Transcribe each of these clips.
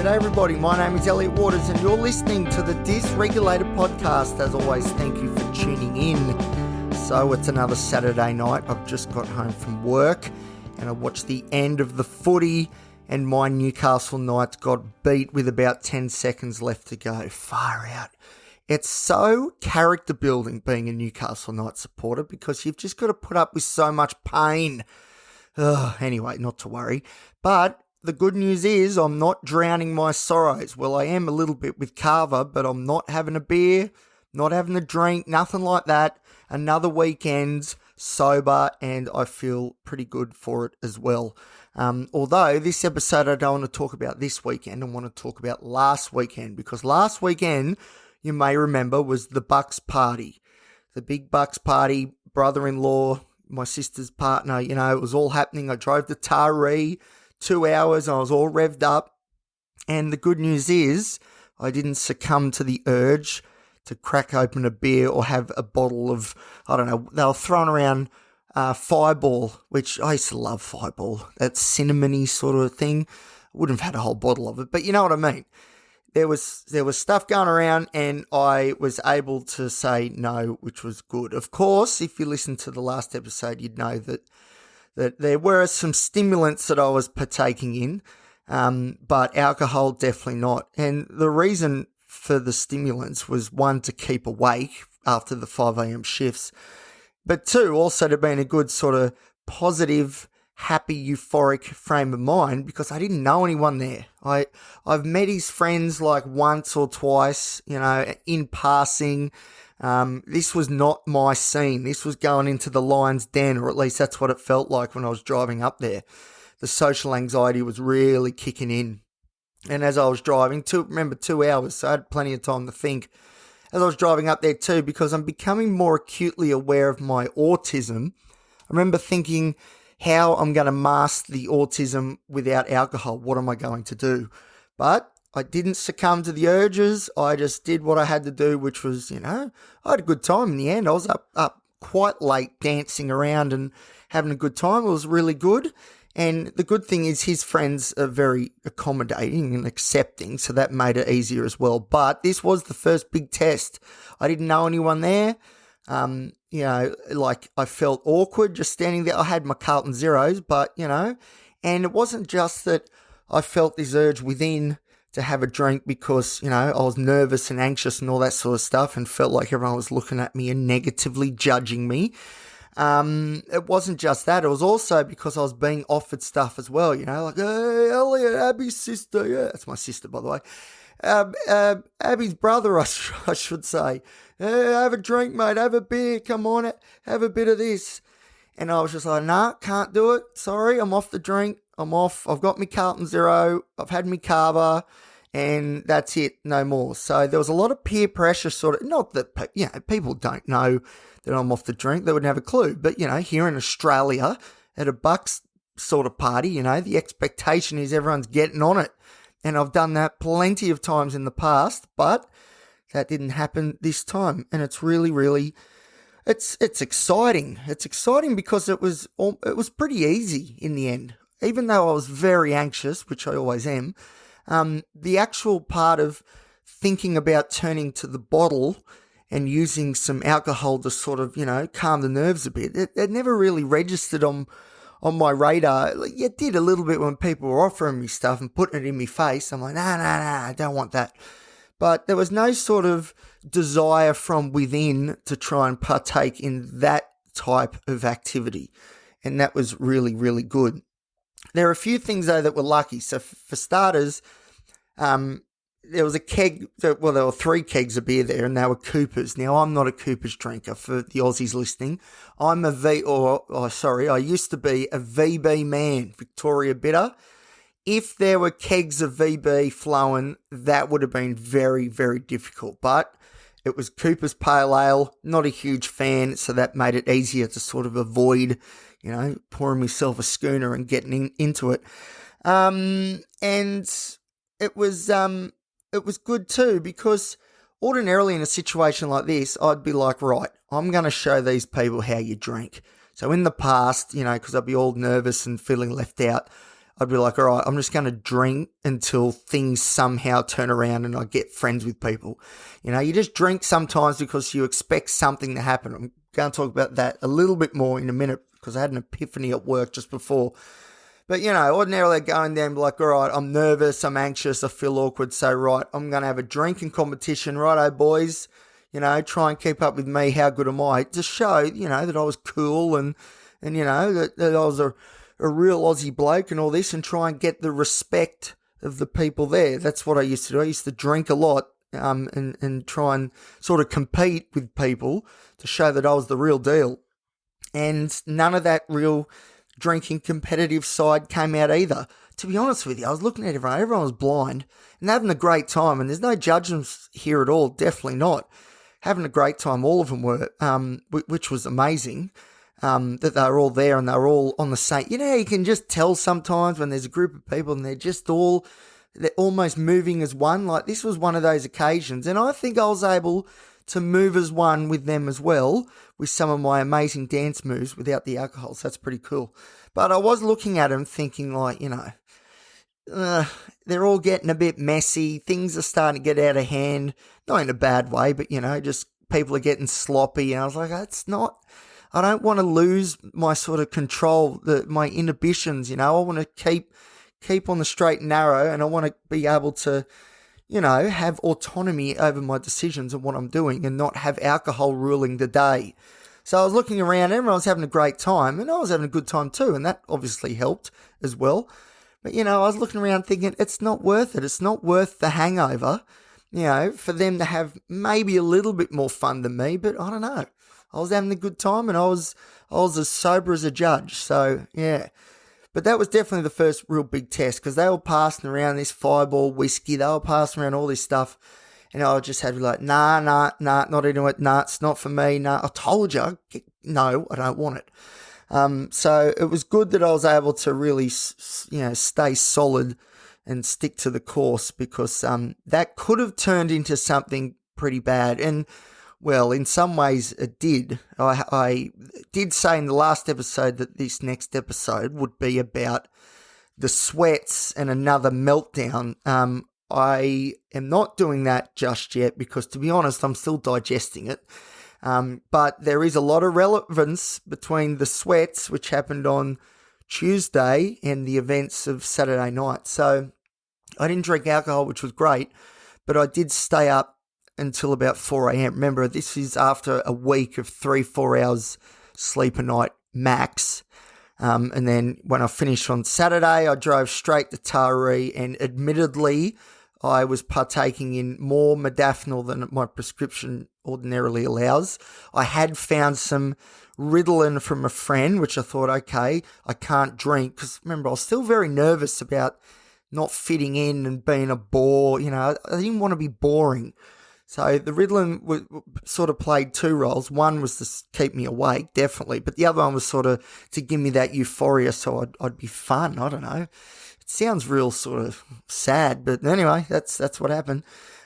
G'day everybody, my name is Elliot Waters and you're listening to the Dysregulated podcast. As always, thank you for tuning in. So it's another Saturday night. I've just got home from work and I watched the end of the footy and my Newcastle Knights got beat with about 10 seconds left to go. Far out. It's so character building being a Newcastle Knights supporter because you've just got to put up with so much pain. Anyway, not to worry. But the good news is I'm not drowning my sorrows. Well, I am a little bit with Carver, but I'm not having a beer, not having a drink, nothing like that. Another weekend sober, and I feel pretty good for it as well. Although this episode I don't want to talk about this weekend, I want to talk about last weekend, because last weekend, you may remember, was the Bucks party. The big Bucks party, brother-in-law, my sister's partner, it was all happening. I drove to Taree, 2 hours, and I was all revved up. And the good news is I didn't succumb to the urge to crack open a beer or have a bottle of, I don't know, they were throwing around Fireball, which I used to love Fireball, that cinnamony sort of thing. I wouldn't have had a whole bottle of it, but you know what I mean. There was stuff going around and I was able to say no, which was good. Of course, if you listened to the last episode, you'd know that there were some stimulants that I was partaking in, but alcohol definitely not. And the reason for the stimulants was, one, to keep awake after the 5 a.m. shifts, but two, also to be in a good sort of positive, happy, euphoric frame of mind, because I didn't know anyone there. I've met his friends like once or twice, in passing. This was not my scene. This was going into the lion's den, or at least that's what it felt like when I was driving up there. The social anxiety was really kicking in. And as I was driving, 2 hours, so I had plenty of time to think. As I was driving up there too, because I'm becoming more acutely aware of my autism, I remember thinking, how I'm going to mask the autism without alcohol. What am I going to do? But I didn't succumb to the urges. I just did what I had to do, which was, I had a good time in the end. I was up quite late dancing around and having a good time. It was really good. And the good thing is his friends are very accommodating and accepting, so that made it easier as well. But this was the first big test. I didn't know anyone there. I felt awkward just standing there. I had my Carlton Zeros, but, and it wasn't just that I felt this urge within to have a drink because, I was nervous and anxious and all that sort of stuff and felt like everyone was looking at me and negatively judging me. It wasn't just that. It was also because I was being offered stuff as well, like, hey, Elliot, Abby's sister. Yeah, that's my sister, by the way. Abby's brother, I should say. Hey, have a drink, mate. Have a beer. Come on, have a bit of this. And I was just like, nah, can't do it. Sorry, I'm off the drink. I'm off. I've got my Carlton Zero. I've had my Carver. And that's it. No more. So there was a lot of peer pressure sort of, not that, people don't know that I'm off the drink. They wouldn't have a clue. But, here in Australia at a Bucks sort of party, the expectation is everyone's getting on it. And I've done that plenty of times in the past, but that didn't happen this time. And it's really, really, it's exciting. It's exciting because it was pretty easy in the end. Even though I was very anxious, which I always am, the actual part of thinking about turning to the bottle and using some alcohol to sort of, calm the nerves a bit, it never really registered on my radar. It did a little bit when people were offering me stuff and putting it in my face. I'm like, nah, I don't want that. But there was no sort of desire from within to try and partake in that type of activity. And that was really, really good. There are a few things, though, that were lucky. So for starters, there was a keg, there were 3 kegs of beer there, and they were Coopers. Now, I'm not a Coopers drinker for the Aussies listening. I used to be a VB man, Victoria Bitter. If there were kegs of VB flowing, that would have been very, very difficult. But it was Cooper's Pale Ale, not a huge fan, so that made it easier to sort of avoid, pouring myself a schooner and getting into it. And it was good too, because ordinarily in a situation like this, I'd be like, right, I'm going to show these people how you drink. So in the past, because I'd be all nervous and feeling left out, I'd be like, all right, I'm just going to drink until things somehow turn around and I get friends with people. You just drink sometimes because you expect something to happen. I'm going to talk about that a little bit more in a minute because I had an epiphany at work just before. But, ordinarily going there and be like, all right, I'm nervous, I'm anxious, I feel awkward. So, right, I'm going to have a drinking competition. Righto, boys, try and keep up with me. How good am I? To show, that I was cool and that I was a real Aussie bloke and all this, and try and get the respect of the people there. That's what I used to do. I used to drink a lot and try and sort of compete with people to show that I was the real deal. And none of that real drinking competitive side came out either. To be honest with you, I was looking at everyone. Everyone was blind and having a great time. And there's no judgments here at all. Definitely not. Having a great time. All of them were, which was amazing. That they were all there and they were all on the same. You can just tell sometimes when there's a group of people and they're almost moving as one. Like this was one of those occasions. And I think I was able to move as one with them as well, with some of my amazing dance moves without the alcohol. So that's pretty cool. But I was looking at them thinking like, they're all getting a bit messy. Things are starting to get out of hand. Not in a bad way, but, just people are getting sloppy. And I was like, I don't want to lose my sort of control, my inhibitions, I want to keep on the straight and narrow, and I want to be able to, have autonomy over my decisions and what I'm doing and not have alcohol ruling the day. So I was looking around, everyone was having a great time, and I was having a good time too, and that obviously helped as well. But, I was looking around thinking, it's not worth it. It's not worth the hangover, for them to have maybe a little bit more fun than me, but I don't know. I was having a good time, and I was as sober as a judge. So, yeah. But that was definitely the first real big test because they were passing around this Fireball whiskey. They were passing around all this stuff. And I just had to be like, nah, not into it. Nah, it's not for me. Nah, I told you. No, I don't want it. So it was good that I was able to really, stay solid and stick to the course because that could have turned into something pretty bad. And well, in some ways it did. I did say in the last episode that this next episode would be about the sweats and another meltdown. I am not doing that just yet because, to be honest, I'm still digesting it. But there is a lot of relevance between the sweats, which happened on Tuesday, and the events of Saturday night. So I didn't drink alcohol, which was great, but I did stay up until about 4 a.m. Remember, this is after a week of 3-4 hours sleep a night max. And then when I finished on Saturday, I drove straight to Taree, and admittedly, I was partaking in more modafinil than my prescription ordinarily allows. I had found some Ritalin from a friend, which I thought, okay, I can't drink because remember, I was still very nervous about not fitting in and being a bore. I didn't want to be boring. So the Ritalin sort of played two roles. One was to keep me awake, definitely, but the other one was sort of to give me that euphoria so I'd be fun. I don't know. It sounds real sort of sad, but anyway, that's what happened.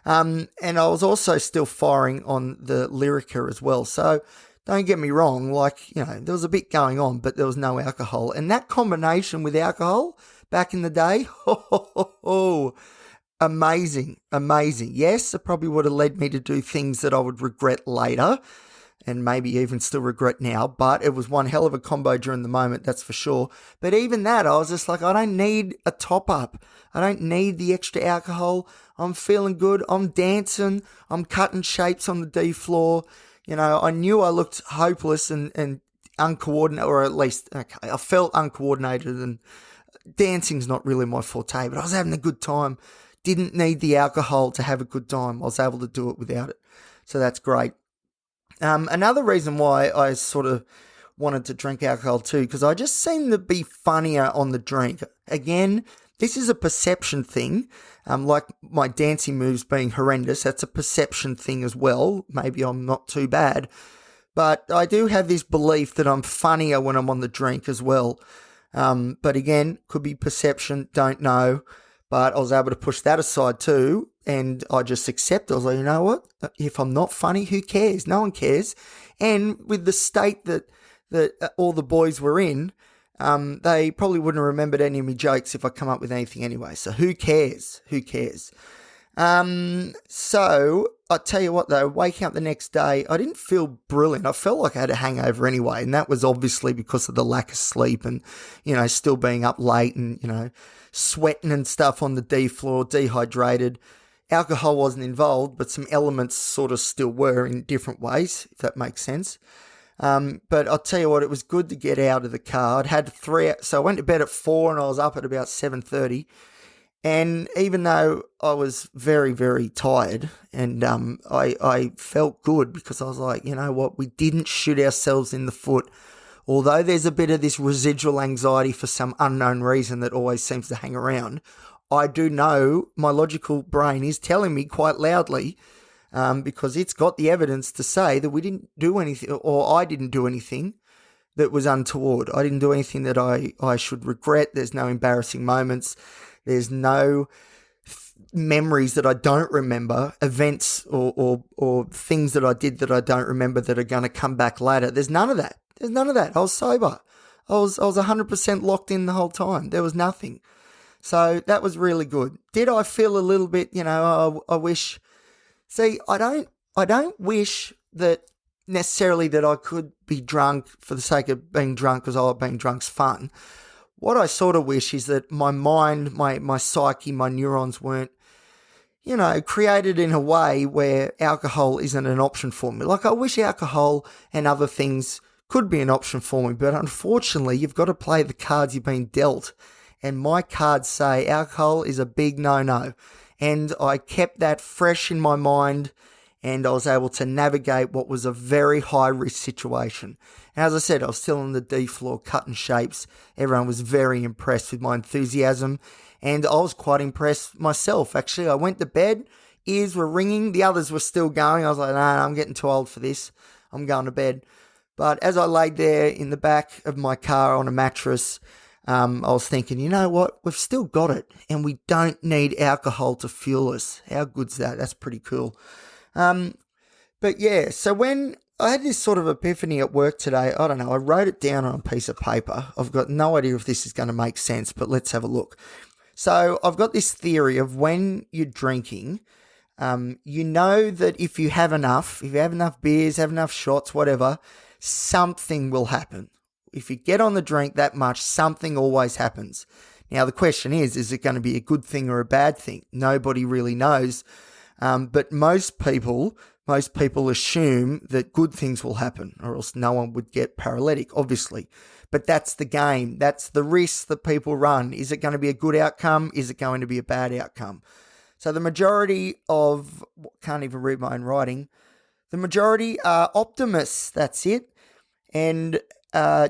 And I was also still firing on the Lyrica as well. So don't get me wrong, there was a bit going on, but there was no alcohol. And that combination with alcohol back in the day, amazing. Yes, it probably would have led me to do things that I would regret later and maybe even still regret now, but it was one hell of a combo during the moment, that's for sure. But even that, I was just like, I don't need a top up. I don't need the extra alcohol. I'm feeling good. I'm dancing. I'm cutting shapes on the D floor. I knew I looked hopeless and uncoordinated, or at least, okay, I felt uncoordinated, and dancing's not really my forte, but I was having a good time. Didn't need the alcohol to have a good time. I was able to do it without it. So that's great. Another reason why I sort of wanted to drink alcohol too, because I just seemed to be funnier on the drink. Again, this is a perception thing. Like my dancing moves being horrendous, that's a perception thing as well. Maybe I'm not too bad. But I do have this belief that I'm funnier when I'm on the drink as well. But again, could be perception, don't know. But I was able to push that aside too, and I just accepted. I was like, you know what? If I'm not funny, who cares? No one cares. And with the state that all the boys were in, They probably wouldn't have remembered any of my jokes if I come up with anything anyway. So who cares? Who cares? So I tell you what though, waking up the next day, I didn't feel brilliant. I felt like I had a hangover anyway. And that was obviously because of the lack of sleep and, still being up late and, sweating and stuff on the D floor, dehydrated. Alcohol wasn't involved, but some elements sort of still were in different ways, if that makes sense. But I'll tell you what, it was good to get out of the car. I'd had so I went to bed at 4 and I was up at about 7:30. And even though I was very, very tired and I felt good because I was like, you know what, we didn't shoot ourselves in the foot. Although there's a bit of this residual anxiety for some unknown reason that always seems to hang around, I do know my logical brain is telling me quite loudly because it's got the evidence to say that we didn't do anything, or I didn't do anything that was untoward. I didn't do anything that I should regret. There's no embarrassing moments. There's no memories that I don't remember, events or things that I did that I don't remember that are going to come back later. There's none of that. I was sober. I was 100% locked in the whole time. There was nothing. So that was really good. Did I feel a little bit, I wish... See, I don't wish that necessarily that I could be drunk for the sake of being drunk because being drunk's fun. What I sort of wish is that my mind, my psyche, my neurons weren't, created in a way where alcohol isn't an option for me. Like I wish alcohol and other things could be an option for me, but unfortunately you've got to play the cards you've been dealt. And my cards say alcohol is a big no-no. And I kept that fresh in my mind and I was able to navigate what was a very high-risk situation. And as I said, I was still on the D floor cutting shapes. Everyone was very impressed with my enthusiasm and I was quite impressed myself. Actually, I went to bed, ears were ringing, the others were still going. I was like, no, I'm getting too old for this. I'm going to bed. But as I laid there in the back of my car on a mattress, I was thinking, you know what? We've still got it and we don't need alcohol to fuel us. How good's that? That's pretty cool. But yeah, so when I had this sort of epiphany at work today, I don't know, I wrote it down on a piece of paper. I've got no idea if this is going to make sense, but let's have a look. So I've got this theory of when you're drinking, you know that if you have enough beers, have enough shots, whatever, something will happen. If you get on the drink that much, something always happens. Now, the question is it going to be a good thing or a bad thing? Nobody really knows. But most people assume that good things will happen or else no one would get paralytic, obviously. But that's the game. That's the risk that people run. Is it going to be a good outcome? Is it going to be a bad outcome? So the majority of, can't even read my own writing, the majority are optimists, that's it, and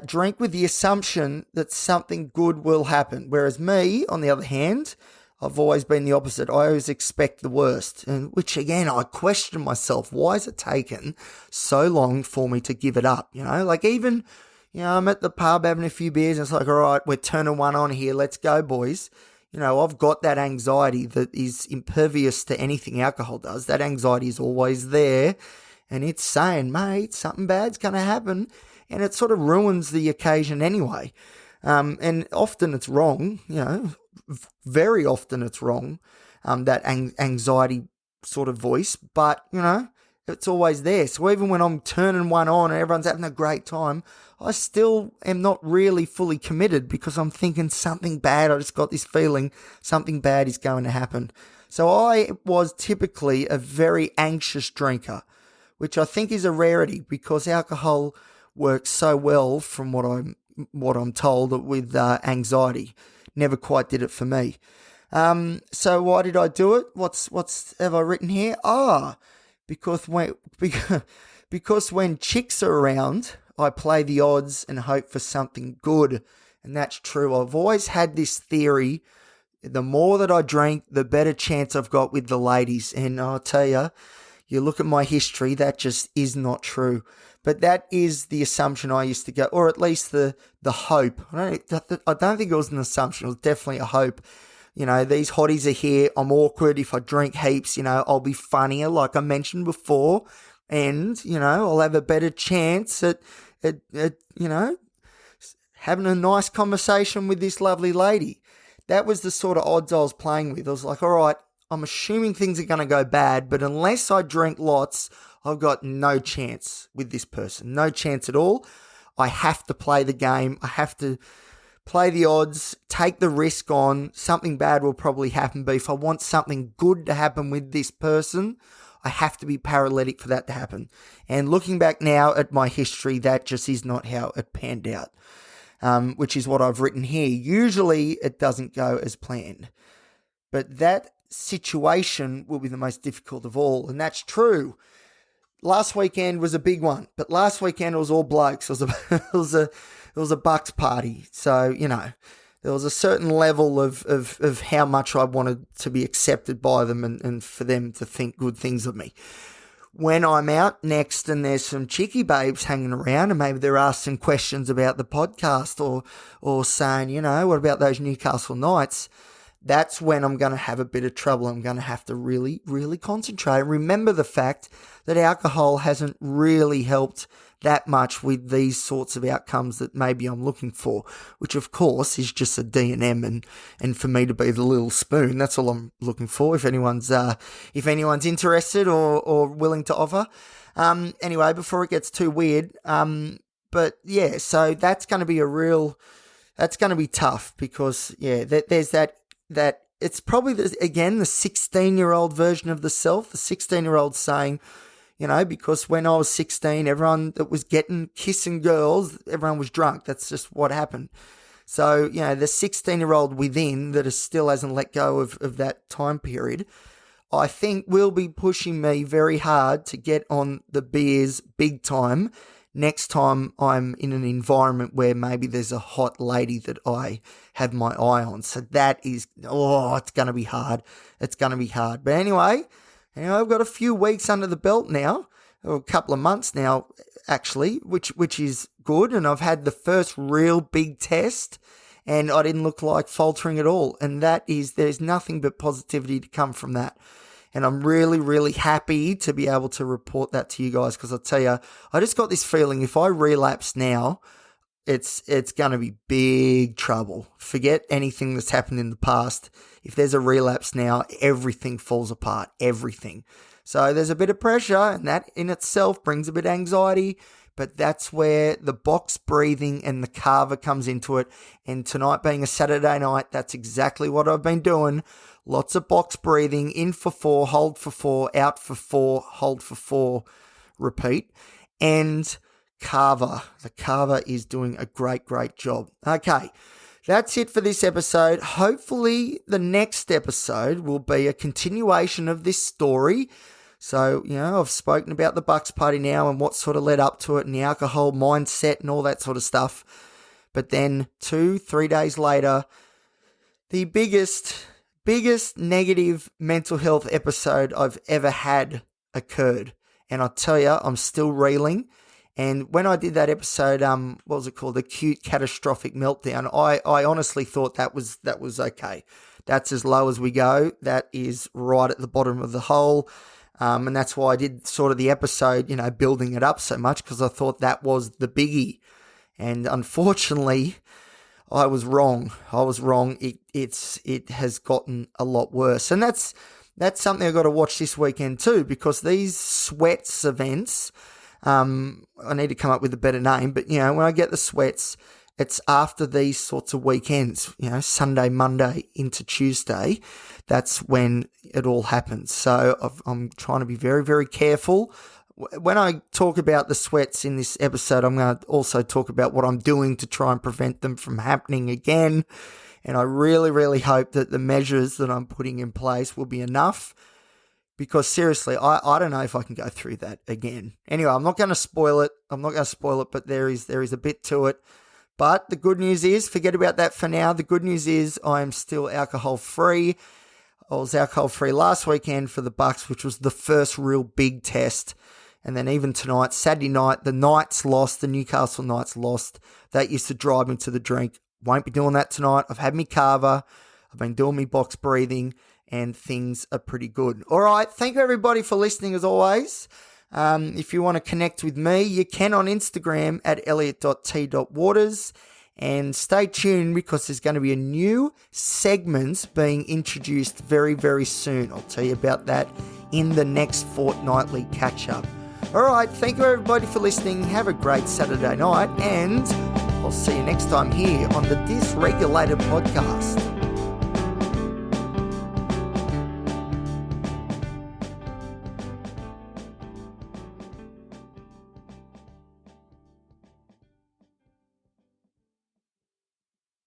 drink with the assumption that something good will happen. Whereas me, on the other hand, I've always been the opposite. I always expect the worst, and which again, I question myself. Why has it taken so long for me to give it up? Like even, I'm at the pub having a few beers and it's like, all right, we're turning one on here. Let's go, boys. I've got that anxiety that is impervious to anything alcohol does. That anxiety is always there and it's saying, mate, something bad's going to happen. And it sort of ruins the occasion anyway. And often it's wrong, very often it's wrong, that anxiety sort of voice, but, it's always there. So even when I'm turning one on and everyone's having a great time, I still am not really fully committed because I'm thinking something bad. I just got this feeling something bad is going to happen. So I was typically a very anxious drinker, which I think is a rarity because alcohol works so well from what I'm told with anxiety. Never quite did it for me. So why did I do it? What's have I written here? Because when chicks are around, I play the odds and hope for something good. And that's true. I've always had this theory. The more that I drink, the better chance I've got with the ladies. And I'll tell you, you look at my history, that just is not true. But that is the assumption I used to go, or at least the hope. I don't think it was an assumption. It was definitely a hope. These hotties are here. I'm awkward. If I drink heaps, I'll be funnier, like I mentioned before. And, I'll have a better chance at having a nice conversation with this lovely lady. That was the sort of odds I was playing with. I was like, all right, I'm assuming things are going to go bad, but unless I drink lots, I've got no chance with this person. No chance at all. I have to play the game. I have to play the odds, take the risk on. Something bad will probably happen, but if I want something good to happen with this person, I have to be paralytic for that to happen. And looking back now at my history, that just is not how it panned out, which is what I've written here. Usually it doesn't go as planned, but that situation will be the most difficult of all, and that's true. Last weekend was a big one, but last weekend it was all blokes. It was a Bucks party, so there was a certain level of how much I wanted to be accepted by them and for them to think good things of me. When I'm out next and there's some cheeky babes hanging around and maybe they're asking questions about the podcast or saying, what about those Newcastle Knights? That's when I'm going to have a bit of trouble. I'm going to have to really, really concentrate. Remember the fact that alcohol hasn't really helped that much with these sorts of outcomes that maybe I'm looking for, which of course is just a D&M and for me to be the little spoon. That's all I'm looking for. If anyone's interested or willing to offer. Anyway, before it gets too weird, but yeah, so that's going to be that's going to be tough because there's that it's probably the 16-year-old version of the self, the 16-year-old saying, because when I was 16, everyone that was kissing girls, everyone was drunk. That's just what happened. So, the 16-year-old within that still hasn't let go of that time period, I think will be pushing me very hard to get on the beers big time next time I'm in an environment where maybe there's a hot lady that I have my eye on. So that is, it's going to be hard. It's going to be hard. But anyway, I've got a few weeks under the belt now, or a couple of months now, actually, which is good. And I've had the first real big test and I didn't look like faltering at all. And there's nothing but positivity to come from that. And I'm really, really happy to be able to report that to you guys because I'll tell you, I just got this feeling if I relapse now, it's going to be big trouble. Forget anything that's happened in the past. If there's a relapse now, everything falls apart, everything. So there's a bit of pressure and that in itself brings a bit of anxiety, but that's where the box breathing and the carver comes into it. And tonight being a Saturday night, that's exactly what I've been doing. Lots of box breathing, in for 4, hold for 4, out for 4, hold for 4, repeat. And carver. The carver is doing a great, great job. Okay, that's it for this episode. Hopefully the next episode will be a continuation of this story. So, I've spoken about the Bucks party now and what sort of led up to it and the alcohol mindset and all that sort of stuff. But then 2-3 days later, the biggest negative mental health episode I've ever had occurred. And I tell you, I'm still reeling. And when I did that episode, what was it called? Acute catastrophic meltdown. I honestly thought that was okay. That's as low as we go. That is right at the bottom of the hole. And that's why I did sort of the episode, building it up so much because I thought that was the biggie. And unfortunately, I was wrong. It has gotten a lot worse. And that's something I've got to watch this weekend too, because these sweats events, I need to come up with a better name, but when I get the sweats, it's after these sorts of weekends, Sunday, Monday into Tuesday. That's when it all happens. So I'm trying to be very, very careful. When I talk about the sweats in this episode, I'm going to also talk about what I'm doing to try and prevent them from happening again. And I really, really hope that the measures that I'm putting in place will be enough because seriously, I don't know if I can go through that again. Anyway, I'm not going to spoil it. But there is a bit to it. But the good news is, forget about that for now. The good news is I am still alcohol free. I was alcohol free last weekend for the Bucks, which was the first real big test. And then even tonight, Saturday night, the Knights lost, the Newcastle Knights lost. That used to drive me to the drink. Won't be doing that tonight. I've had me carver. I've been doing me box breathing and things are pretty good. All right. Thank you everybody for listening as always. If you want to connect with me, you can on Instagram at elliot.t.waters. And stay tuned because there's going to be a new segment being introduced very, very soon. I'll tell you about that in the next fortnightly catch-up. All right, thank you everybody for listening. Have a great Saturday night, and I'll see you next time here on the Dysregulated podcast.